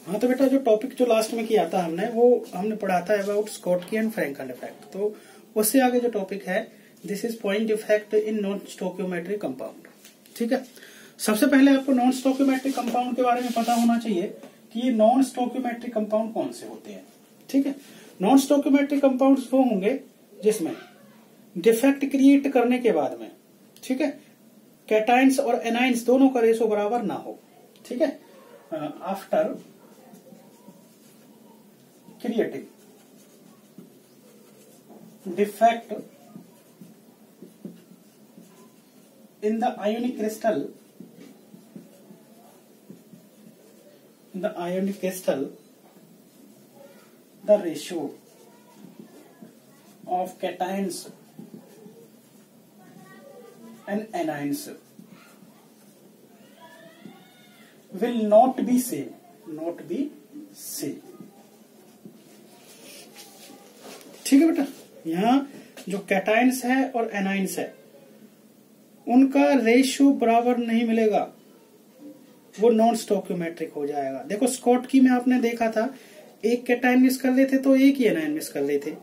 हाँ तो बेटा जो टॉपिक जो लास्ट में किया था हमने, वो हमने पढ़ा था about Schottky and Frenkel effect. तो उससे आगे जो टॉपिक है, this is point effect in non stoichiometric compound. ठीक है, सबसे पहले आपको नॉन स्टोइकियोमेट्रिक कंपाउंड के बारे में पता होना चाहिए कि ये नॉन स्टोइकियोमेट्रिक कंपाउंड कौन से होते हैं। ठीक है, नॉन स्टोइकियोमेट्रिक कंपाउंड्स वो होंगे जिसमें डिफेक्ट क्रिएट करने के बाद में, ठीक है, कैटाइंस और एनाइंस दोनों का रेशो बराबर ना हो। ठीक है, after creating defect in the ionic crystal, the ratio of cations and anions will not be same. ठीक है बेटा, यहाँ जो कैटाइंस है और एनाइंस है उनका रेशियो बराबर नहीं मिलेगा, वो नॉन स्टोइकियोमेट्रिक हो जाएगा। देखो स्कॉटकी में आपने देखा था, एक कैटाइन मिस कर लेते तो एक ही एनाइन मिस कर लेते।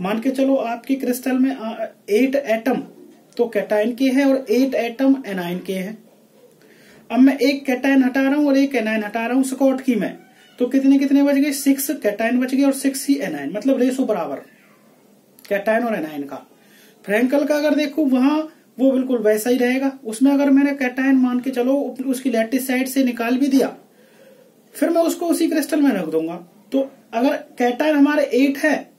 मान के चलो आपकी क्रिस्टल में 8 एटम तो कैटाइन के हैं और 8 एटम एनाइन के हैं। अब मैं एक कैटाइन हटा रहा हूं और एक एनाइन हटा रहा हूं स्कॉटकी में, तो कितने बच गए? 6 कैटाइन बच गए और 6 ही एनाइन, मतलब रेशियो बराबर कैटाइन और एनाइन का। फ्रैंकल का अगर देखो वहां वो बिल्कुल वैसा ही रहेगा। उसमें अगर मैंने कैटाइन मान के चलो उसकी लैटिस साइड से निकाल भी दिया, फिर मैं उसको उसी क्रिस्टल में रख दूंगा। तो अगर कैटाइन हमारे 8 है,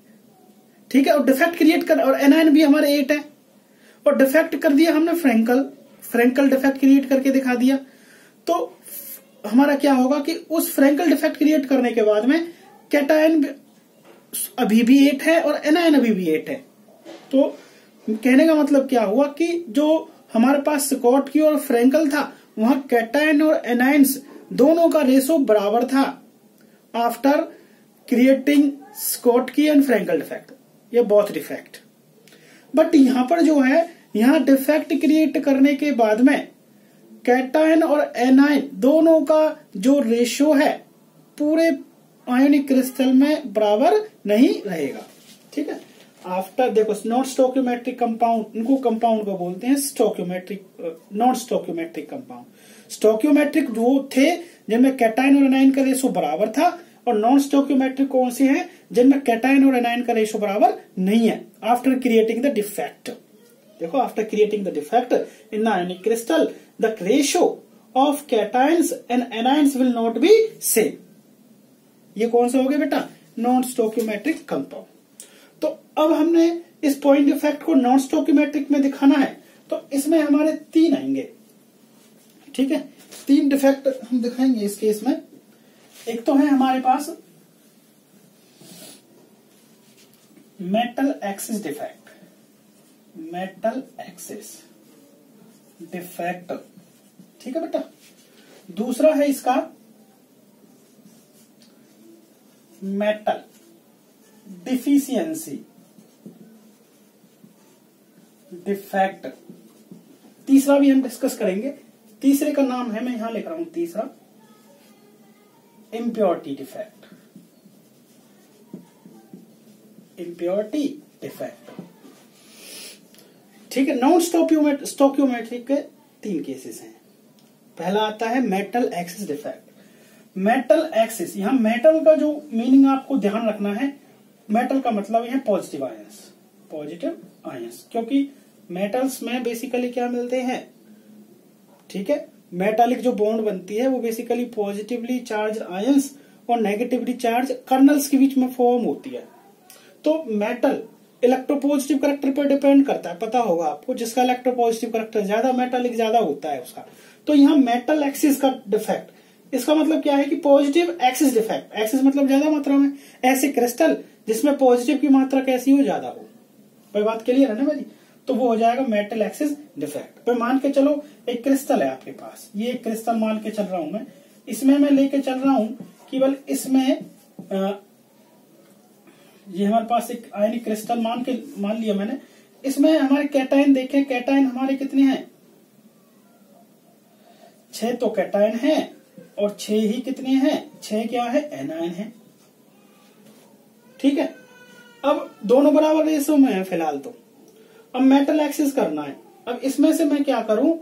ठीक है, और डिफेक्ट क्रिएट कर, और एनाइन भी हमारे 8 है और डिफेक्ट कर दिया हमने फ्रैंकल डिफेक्ट क्रिएट करके दिखा दिया, तो हमारा क्या होगा कि उस फ्रैंकल डिफेक्ट क्रिएट करने के बाद में कैटाइन अभी भी 8 है और एनाइन अभी भी 8 है। तो कहने का मतलब क्या हुआ कि जो हमारे पास स्कॉटकी और फ्रैंकल था वहां कैटाइन और एनाइंस दोनों का रेशो बराबर था after creating Schottky and Frenkel defect, ये बोथ डिफेक्ट। बट यहां पर जो है, यहां डिफेक्ट क्रिएट करने के बाद में कैटाइन और एनाइन दोनों का जो रेशियो है पूरे आयोनिक क्रिस्टल में बराबर नहीं रहेगा। ठीक है, आफ्टर देखो नॉन स्टोइकियोमेट्रिक कंपाउंड, इनको कंपाउंड को बोलते हैं नॉन स्टोइकियोमेट्रिक कंपाउंड। स्टोइकियोमेट्रिक वो थे जिनमें कैटाइन और एनाइन का रेशो बराबर था, और नॉन स्टोइकियोमेट्रिक कौन से हैं? जिनमें कैटाइन और एनाइन का रेशो बराबर नहीं है। आफ्टर क्रिएटिंग द डिफेक्ट, देखो after creating the defect in the ionic crystal the ratio of cations and anions will not be same. ये कौन सा हो गया बेटा? Non stoichiometric compound. तो अब हमने इस पॉइंट इफेक्ट को नॉन स्टोइकियोमेट्रिक में दिखाना है, तो इसमें हमारे 3 आएंगे। ठीक है, 3 डिफेक्ट हम दिखाएंगे इस केस में। एक तो है हमारे पास मेटल एक्सिस डिफेक्ट, ठीक है बेटा। दूसरा है इसका मेटल डिफिशियंसी डिफेक्ट। तीसरा भी हम डिस्कस करेंगे। तीसरे का नाम है, मैं यहां लिख रहा हूं तीसरा, इम्प्योरिटी डिफेक्ट। ठीक है, नॉन स्टोइकियोमेट्रिक के 3 केसेस हैं। पहला आता है metal excess defect. Metal axis, यहां मेटल का जो मीनिंग आपको ध्यान रखना है, मेटल का मतलब है पॉजिटिव आयंस, क्योंकि मेटल्स में बेसिकली क्या मिलते हैं? ठीक है, मेटालिक जो बॉन्ड बनती है वो बेसिकली पॉजिटिवली चार्ज आयंस और नेगेटिवली चार्ज कर्नल्स के बीच में फॉर्म होती है। तो मेटल इलेक्ट्रोपॉजिटिव करेक्टर पर डिपेंड करता है, पता होगा आपको, जिसका इलेक्ट्रोपॉजिटिव करेक्टर ज्यादा मेटालिक ज्यादा होता है उसका। तो यहाँ मेटल एक्सिस का डिफेक्ट, इसका मतलब क्या है कि पॉजिटिव एक्सिस डिफेक्ट। एक्सिस मतलब ज्यादा मात्रा में, ऐसे क्रिस्टल जिसमें पॉजिटिव की मात्रा कैसी हो? ज्यादा हो। कोई बात क्लियर है ना भाई? तो वो हो जाएगा मेटल एक्सिस डिफेक्ट। तो मान के चलो एक क्रिस्टल है आपके पास, ये एक क्रिस्टल मान के चल रहा हूं मैं, इसमें मैं लेके चल रहा हूं केवल इसमें ये हमारे पास एक आयनिक क्रिस्टल मान लिया मैंने, इसमें हमारे कैटाइन देखें, कैटाइन हमारे कितने हैं? 6 तो कैटाइन हैं और 6 ही कितने हैं, 6 क्या है, एनायन है। ठीक है, अब दोनों बराबर रेशो में है फिलहाल तो। अब मेटल एक्सिस करना है। अब इसमें से मैं क्या करूं,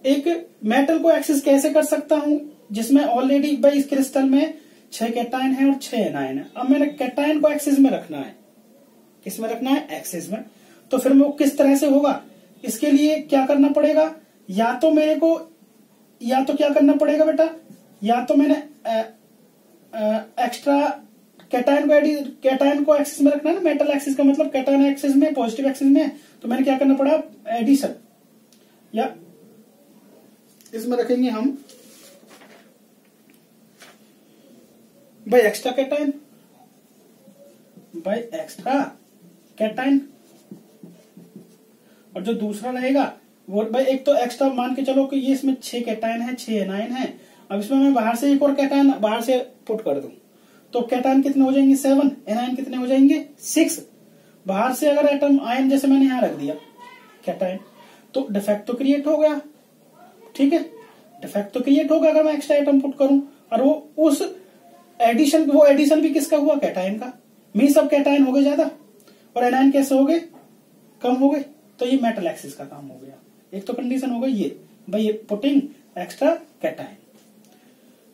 एक मेटल को एक्सिस कैसे कर सकता हूं, जिसमें ऑलरेडी भाई इस क्रिस्टल में 6 कैटायन है और 6 एनायन है। अब मैंने कैटायन को एक्सिस में रखना है, किसमें रखना है, एक्सिस में। तो फिर वो किस तरह से होगा, इसके लिए क्या करना पड़ेगा, या तो मेरे को, या तो क्या करना पड़ेगा बेटा, या तो मैंने एक्स्ट्रा कैटायन को एक्सिस में रखना है ना, मेटल एक्सिस का मतलब कैटायन एक्सिस में, पॉजिटिव एक्सिस में, तो मैंने क्या करना पड़ा, एडिशन, या इसमें रखेंगे हम by extra cation, by extra cation. और जो दूसरा रहेगा वो भाई, एक तो एक्स्ट्रा मान के चलो कि ये इसमें 6 कैटायन है, 6 एनायन है। अब इसमें मैं बाहर से एक और कैटायन बाहर से पुट कर दूं, तो कैटायन कितने हो जाएंगे, 7, एनायन कितने हो जाएंगे, 6। बाहर से अगर एटम आयन जैसे मैंने यहां रख दिया कैटायन, तो डिफेक्ट तो क्रिएट हो गया। ठीक है, डिफेक्ट तो क्रिएट होगा अगर मैं एक्स्ट्रा एटम पुट करूं, और वो उस एडिशन, वो एडिशन भी किसका हुआ, कैटायन का। मीन सब कैटायन हो गए ज्यादा और एनायन कैसे हो गए, कम हो गए। तो ये मेटल एक्सिस का काम हो गया। एक तो कंडीशन हो गई ये भाई, ये पुटिंग एक्स्ट्रा कैटायन।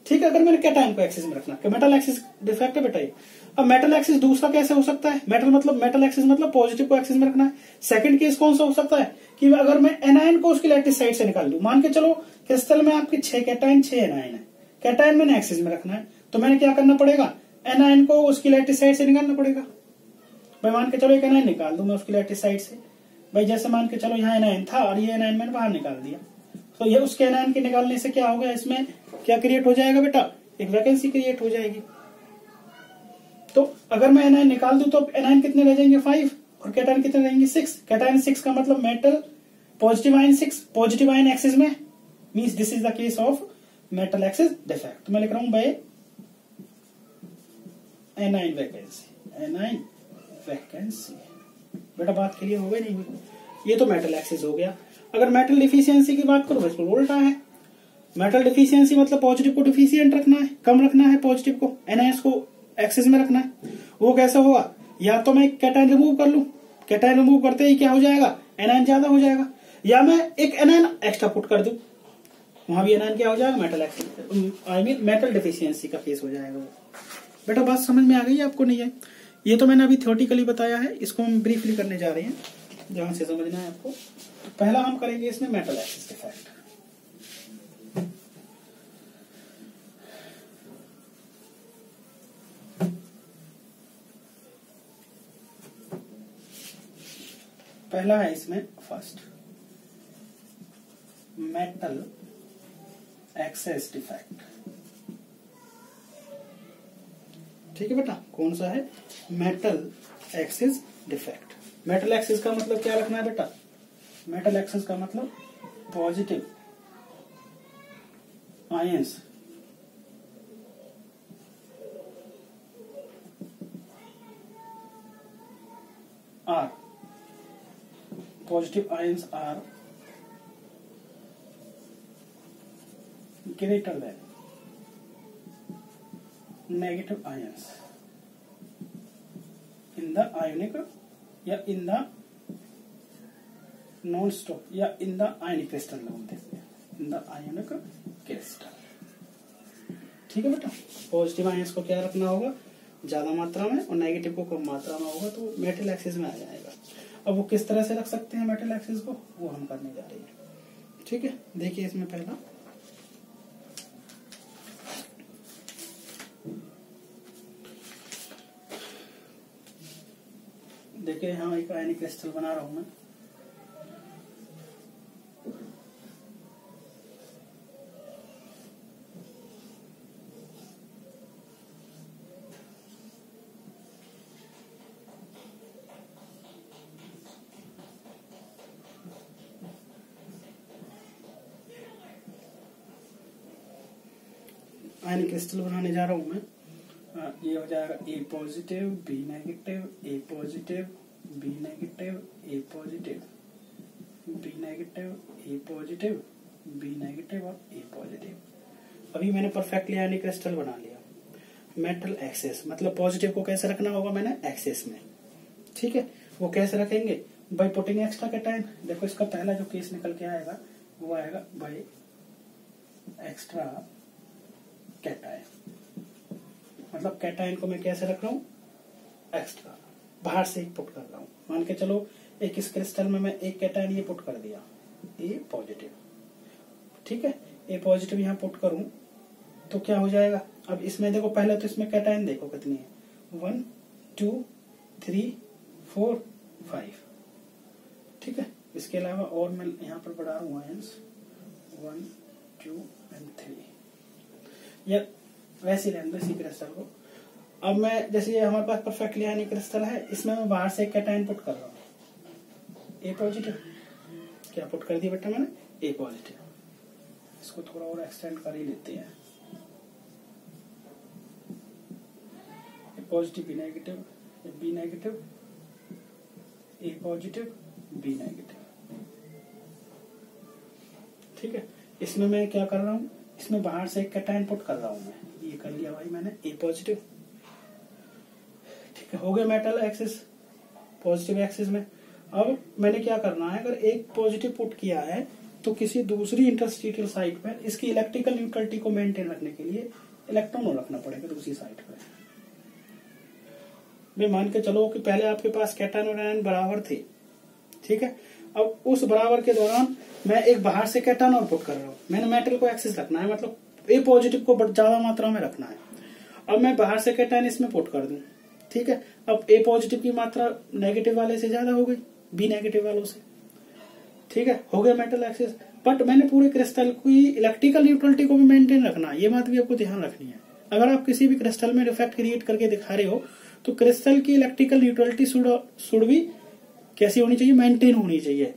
ठीक है, अगर मैंने कैटायन को एक्सिस में रखना, मेटल एक्सिस डिफेक्ट है बेटा ये। अब मेटल एक्सिस दूसरा कैसे हो सकता है, मेटल एक्सिस मतलब पॉजिटिव को एक्सिस में रखना है। सेकंड केस कौन सा हो सकता है कि अगर मैं एनायन को उसकी लैटिस साइड से निकाल दूं, मान के चलो क्रिस्टल में आपके 6 कैटायन 6 एनायन है, कैटायन मैंने एक्सिस में रखना है, तो मैंने क्या करना पड़ेगा, एनायन को उसकी लैटिस साइड से निकालना पड़ेगा। भाई मान के चलो एक एनायन निकाल दूं मैं उसकी लैटिस साइड से, भाई जैसे मान के चलो यहाँ एनायन था और ये एनायन मैंने बाहर निकाल दिया, तो ये उसके एनायन के निकालने से क्या होगा, इसमें क्या क्रिएट हो जाएगा बेटा, एक वैकेंसी क्रिएट हो जाएगी। तो अगर मैं एनायन निकाल दूं तो एनायन कितने रह जाएंगे, 5, और कैटायन कितने रहेंगे, 6। कैटायन 6 का मतलब metal positive ion 6, positive ion excess में, means this is the case of metal excess defect. तो मैं लिख रहा हूं by anion vacancy, anion vacancy. बेटा बात क्लियर हो गई नहीं हुई, ये तो मेटल एक्सिस हो गया। अगर मेटल डिफिशियंसी की बात करो, बिल्कुल उल्टा है। मेटल डिफिशियंसी मतलब पॉजिटिव को डिफिशियंट रखना है, कम रखना है पॉजिटिव को, एनायंस को एक्सिस में रखना है। वो कैसे होगा, या तो मैं कैटायन रिमूव कर लूं, कैटायन रिमूव करते ही क्या हो जाएगा, एनायन ज्यादा हो जाएगा, या मैं एक एनायन एक्स्ट्रा पुट कर दूं, वहां भी एनायन क्या हो जाएगा, metal axis, I mean metal deficiency का केस हो जाएगा वो। बेटा बात समझ में आ गई आपको, नहीं है? ये तो मैंने अभी थ्योरेटिकली बताया है, इसको हम ब्रीफली करने जा रहे हैं जहां से समझना है आपको। तो पहला हम करेंगे इसमें मेटल एक्सिस डिफेक्ट। पहला है इसमें फर्स्ट मेटल एक्सिस डिफेक्ट। ठीक है बेटा, कौन सा है, metal excess defect. Metal excess का मतलब क्या रखना है बेटा, मेटल एक्सिस का मतलब positive ions are, positive ions are greater than negative ions in the ionic या in the non-stop या in the ionic crystal बोलते हैं, in the ionic crystal। ठीक है बेटा, पॉजिटिव आयंस को क्या रखना होगा, ज्यादा मात्रा में, और नेगेटिव को कम मात्रा में होगा, तो मेटल एक्सिस में आ जाएगा। अब वो किस तरह से रख सकते हैं मेटल एक्सिस को, वो हम करने जा रहे हैं। ठीक है, देखिए इसमें पहला देखिए यहाँ एक आयनिक क्रिस्टल बना रहा हूं मैं। आयनिक क्रिस्टल बनाने जा रहा हूं मैं। ये हो जाएगा ए positive, B negative, A positive, B negative, A positive, B negative, A positive, B negative और ए पॉजिटिव। अभी मैंने परफेक्टली आयनिक क्रिस्टल बना लिया। मेटल एक्सेस मतलब पॉजिटिव को कैसे रखना होगा मैंने एक्सेस में, ठीक है। वो कैसे रखेंगे, बाय पुटिंग एक्स्ट्रा कैटायन। देखो इसका पहला जो केस निकल के आएगा वो आएगा बाय एक्स्ट्रा कैटायन। मतलब कैटायन को मैं कैसे रख रहा हूँ, एक्स्ट्रा, बाहर से ही पुट कर रहा हूँ। मान के चलो एक इस क्रिस्टल में मैं एक कैटायन ये पुट कर दिया, ए पॉजिटिव, ठीक है। ए पॉजिटिव यहाँ पुट करूं तो क्या हो जाएगा, अब इसमें देखो पहले तो इसमें कैटायन देखो कितनी है, 1 2 3 4 5, ठीक है। इसके अलावा और मैं यहाँ पर बढ़ा रहा हूँ आयंस 1 2 and 3, या वैसे रहने दो इसी क्रिस्टल को। अब मैं जैसे ये हमारे पास परफेक्टली आयनिक क्रिस्टल है, इसमें मैं बाहर से एक कैटायन पुट कर रहा हूँ, ए पॉजिटिव। क्या पुट कर दिया बेटा मैंने, ए पॉजिटिव। इसको थोड़ा और एक्सटेंड कर ही लेते हैं, A positive B negative, B negative A positive B negative, ठीक है। इसमें मैं क्या कर रहा हूँ, इसमें बाहर से एक कैटायन पुट कर रहा हूँ मैं, ये कर लिया भाई मैंने ए पॉजिटिव, ठीक है। हो गया मेटल एक्सिस पॉजिटिव एक्सिस में। अब मैंने क्या करना है, अगर एक पॉजिटिव पुट किया है तो किसी दूसरी इंटरस्टिशियल साइट पर इसकी इलेक्ट्रिकल न्यूट्रलिटी को मेंटेन रखने के लिए इलेक्ट्रॉन रखना पड़ेगा दूसरी साइट पर। मैं मान के चलो कि पहले आपके पास कैटायन और एनायन बराबर थे, ठीक है। अब उस बराबर के दौरान मैं एक बाहर से कैटायन और पुट कर रहा हूँ। मैंने मेटल को एक्सिस रखना है, मतलब ए पॉजिटिव को ज्यादा मात्रा में रखना है। अब मैं बाहर से कैटायन इसमें पुट कर दूं, ठीक है। अब ए पॉजिटिव की मात्रा नेगेटिव वाले से ज्यादा हो गई बी नेगेटिव वालों से, ठीक है। हो गया मेटल एक्सिस। बट मैंने पूरे क्रिस्टल की इलेक्ट्रिकल न्यूट्रलिटी को भी मेंटेन रखना है, ये बात भी आपको ध्यान रखनी है। अगर आप किसी भी क्रिस्टल में डिफेक्ट क्रिएट करके दिखा रहे हो तो क्रिस्टल की इलेक्ट्रिकल न्यूट्रलिटी शुड भी कैसी होनी चाहिए, मेंटेन होनी चाहिए।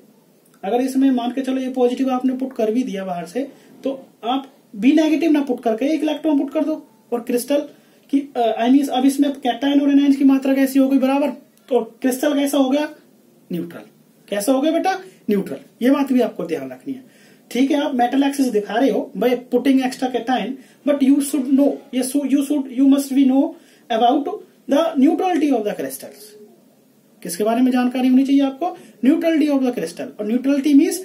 अगर इसमें मान के चलो ये पॉजिटिव आपने पुट कर भी दिया बाहर से, तो आप बी नेगेटिव ना पुट करके एक इलेक्ट्रॉन पुट कर दो और क्रिस्टल की अब इसमें कैटायन और एनायन की मात्रा कैसी हो गई बराबर, तो क्रिस्टल कैसा हो गया, न्यूट्रल। कैसा हो गया बेटा, न्यूट्रल। ये बात भी आपको ध्यान रखनी है, ठीक है। आप मेटल एक्सिस दिखा रहे हो by putting extra cation, but you should know, you must be know about the neutrality of the crystals. किसके बारे में जानकारी होनी चाहिए आपको, न्यूट्रलिटी ऑफ द क्रिस्टल। और न्यूट्रलिटी मीन्स,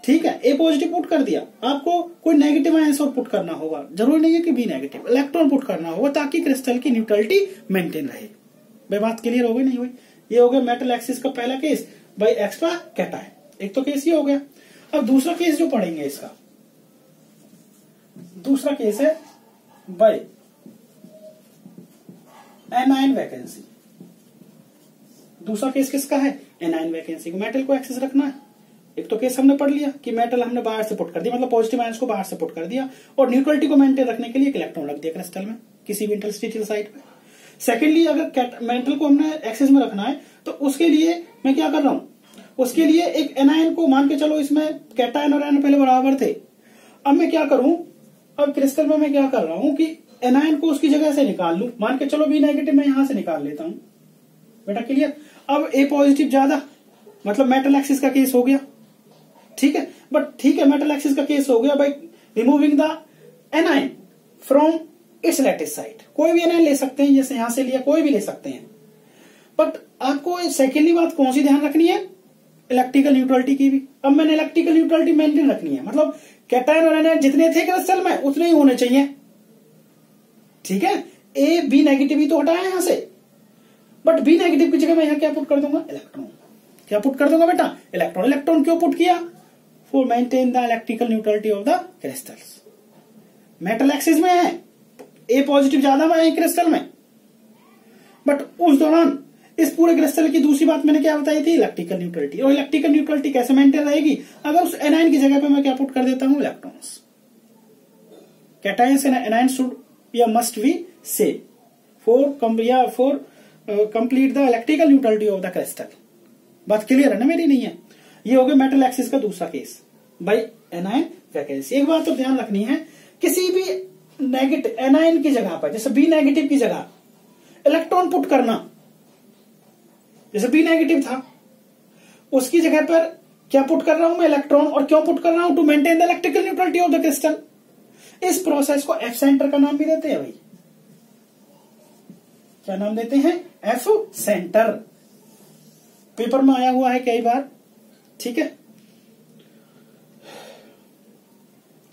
ठीक है, ए पॉजिटिव पुट कर दिया, आपको कोई नेगेटिव आयंस और पुट करना होगा, जरूरी नहीं है कि बी नेगेटिव, इलेक्ट्रॉन पुट करना होगा ताकि क्रिस्टल की न्यूट्रलिटी मेंटेन रहे। भाई बात क्लियर हो गई नहीं हुई। ये हो गया मेटल एक्सिस का पहला केस बाय एक्स्ट्रा कैटायन, एक तो केस ये हो गया। अब दूसरा केस जो पढ़ेंगे इसका, दूसरा केस है बाय एनायन वैकेंसी। दूसरा केस किसका है, एनायन वैकेंसी को मेटल को एक्सेस रखना है। एक तो केस हमने पढ़ लिया कि मेटल हमने बाहर से पुट कर दिया, मतलब पॉजिटिव आयंस को बाहर से पुट कर दिया और न्यूट्रलिटी को मेंटेन रखने के लिए एक इलेक्ट्रॉन रख दिया क्रिस्टल में किसी भी इंटरस्टिशियल साइट पे। सेकेंडली, अगर मेटल को हमने एक्सेस में रखना है तो उसके लिए मैं क्या कर रहा हूं, उसके लिए एक एनायन को मान के चलो, इसमें कैटायन और एनायन पहले बराबर थे। अब मैं क्या करूं, अब क्रिस्टल में मैं क्या कर रहा हूं कि एनायन को उसकी जगह से निकाल लूं। मान के चलो बी नेगेटिव मैं यहां से निकाल लेता हूं बेटा, क्लियर। अब ए पॉजिटिव ज्यादा, मतलब मेटल एक्सिस का केस हो गया, ठीक है। बट ठीक है, मेटल एक्सिस का केस हो गया by removing the anion from its lattice site. कोई भी एनायन ले सकते हैं, जैसे यहां से लिया कोई भी ले सकते हैं। बट आपको सेकेंडली बात कौन सी ध्यान रखनी है, इलेक्ट्रिकल न्यूट्रलिटी की भी। अब मैंने इलेक्ट्रिकल न्यूट्रलिटी मेंटेन रखनी है, मतलब कैटायन और एनायन जितने थे क्रिस्टल में उतने ही होने चाहिए, ठीक है। ए बी नेगेटिव ही तो हटाया यहां से, बट बी नेगेटिव की जगह मैं यहां क्या पुट कर दूंगा, इलेक्ट्रॉन। क्या पुट कर दूंगा बेटा, इलेक्ट्रॉन। इलेक्ट्रॉन क्यों पुट किया, for maintain the electrical neutrality of the crystals. Metal axis में है, ए पॉजिटिव ज्यादा में है क्रिस्टल में, बट उस दौरान इस पूरे क्रिस्टल की दूसरी बात मैंने क्या बताई थी, इलेक्ट्रिकल न्यूट्रलिटी। और इलेक्ट्रिकल न्यूट्रलिटी कैसे मेंटेन रहेगी, अगर उस एनायन की जगह पे मैं क्या पुट कर देता हूं, electrons. Cations and anion should या must be same for complete the electrical neutrality of the crystal. बात क्लियर है ना मेरी, नहीं है। ये हो गया मेटल एक्सिस का दूसरा केस बाय एनायन वैकेंसी। एक बात तो ध्यान रखनी है, किसी भी नेगेटिव एनायन की जगह पर, जैसे बी नेगेटिव की जगह इलेक्ट्रॉन पुट करना, जैसे बी नेगेटिव था उसकी जगह पर क्या पुट कर रहा हूं मैं, इलेक्ट्रॉन। और क्यों पुट कर रहा हूं, to maintain the electrical neutrality of the crystal. इस प्रोसेस को एफ सेंटर का नाम भी देते हैं भाई। क्या नाम देते हैं? F centre. पेपर में आया हुआ है कई बार, ठीक है,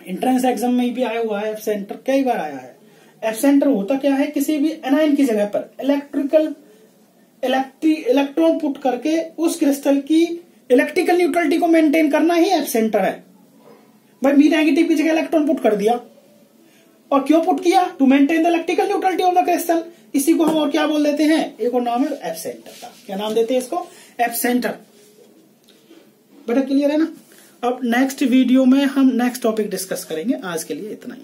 एंट्रेंस एग्जाम में भी आया हुआ है एफ सेंटर, कई बार आया है। एफ सेंटर होता क्या है? किसी भी एनायन की जगह पर इलेक्ट्रॉन पुट करके उस क्रिस्टल की इलेक्ट्रिकल न्यूट्रलिटी को मेंटेन करना ही एफ सेंटर है। भाई बी नेगेटिव की जगह इलेक्ट्रॉन पुट कर दिया, और क्यों पुट किया? To maintain the electrical neutrality of the crystal. इसी को हम और क्या बोल देते हैं? एक और नाम है एफ सेंटर का। क्या नाम देते हैं इसको? F centre. बेटा क्लियर है ना? अब नेक्स्ट वीडियो में हम नेक्स्ट टॉपिक डिस्कस करेंगे। आज के लिए इतना ही।